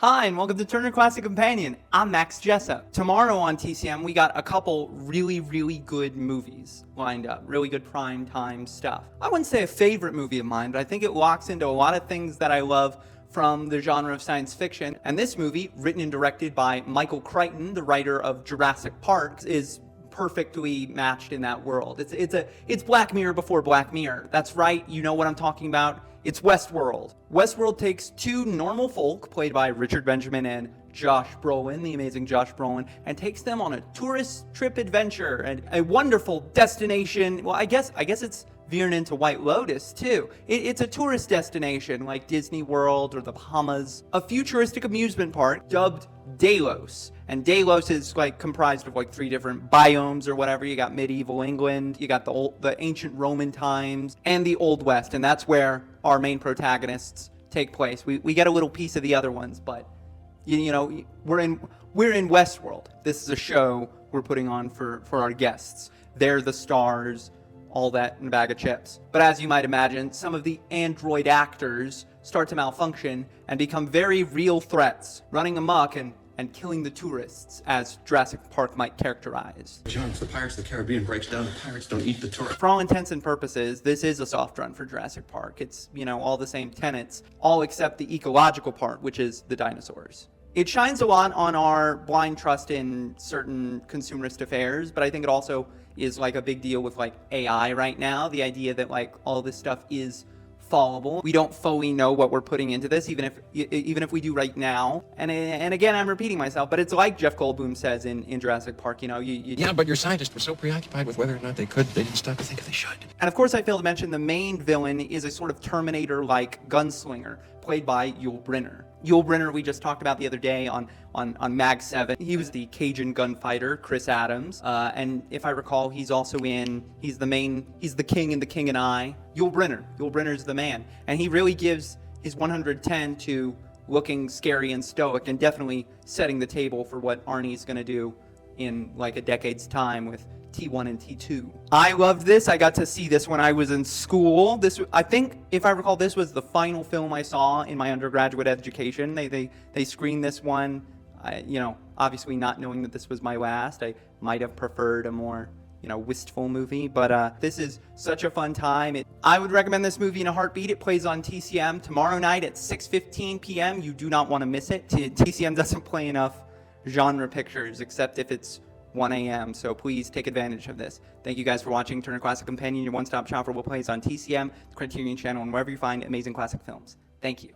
Hi, and welcome to Turner Classic Companion. I'm Max Jessup. Tomorrow on TCM, we got a couple really good movies lined up. Really good prime time stuff. I wouldn't say a favorite movie of mine, but I think it locks into a lot of things that I love from the genre of science fiction. And this movie, written and directed by Michael Crichton, the writer of Jurassic Park, is perfectly matched in that world. It's Black Mirror before Black Mirror. That's right, you know what I'm talking about. It's Westworld. Westworld takes two normal folk, played by Richard Benjamin and Josh Brolin, the amazing Josh Brolin, and takes them on a tourist trip adventure and a wonderful destination. Well, I guess it's veering into White Lotus too. It's a tourist destination like Disney World or the Bahamas. A futuristic amusement park dubbed Delos. And Delos is like comprised of like three different biomes or whatever. You got medieval England, you got the ancient Roman times, and the Old West. And that's where our main protagonists take place. We get a little piece of the other ones, but you know, we're in Westworld. This is a show we're putting on for our guests. They're the stars, all that in a bag of chips. But as you might imagine, some of the android actors start to malfunction and become very real threats, running amok and killing the tourists, as Jurassic Park might characterize. John, if the Pirates of the Caribbean breaks down, the pirates don't eat the tourists. For all intents and purposes, this is a soft run for Jurassic Park. It's, you know, all the same tenets, all except the ecological part, which is the dinosaurs. It shines a lot on our blind trust in certain consumerist affairs, but I think it also is like a big deal with like AI right now. The idea that like all this stuff is fallible. We don't fully know what we're putting into this, even if we do right now. And again, I'm repeating myself, but it's like Jeff Goldblum says in Jurassic Park. You know, Yeah, but your scientists were so preoccupied with whether or not they didn't stop to think if they should. And of course, I failed to mention the main villain is a sort of Terminator-like gunslinger, played by Yul Brynner. Yul Brynner, we just talked about the other day on Mag 7. He was the Cajun gunfighter, Chris Adams. And if I recall, he's the king in The King and I. Yul Brynner's the man. And he really gives his 110 to looking scary and stoic and definitely setting the table for what Arnie's gonna do in like a decade's time with T1 and T2. I loved this. I got to see this when I was in school. I think, if I recall, this was the final film I saw in my undergraduate education. They screened this one, you know, obviously not knowing that this was my last. I might have preferred a more, you know, wistful movie, but this is such a fun time. I would recommend this movie in a heartbeat. It plays on TCM tomorrow night at 6:15 p.m. You do not want to miss it. TCM doesn't play enough genre pictures, except if it's 1 a.m., so please take advantage of this. Thank you guys for watching Turner Classic Companion, your one-stop shop for what plays on TCM, the Criterion Channel, and wherever you find amazing classic films. Thank you.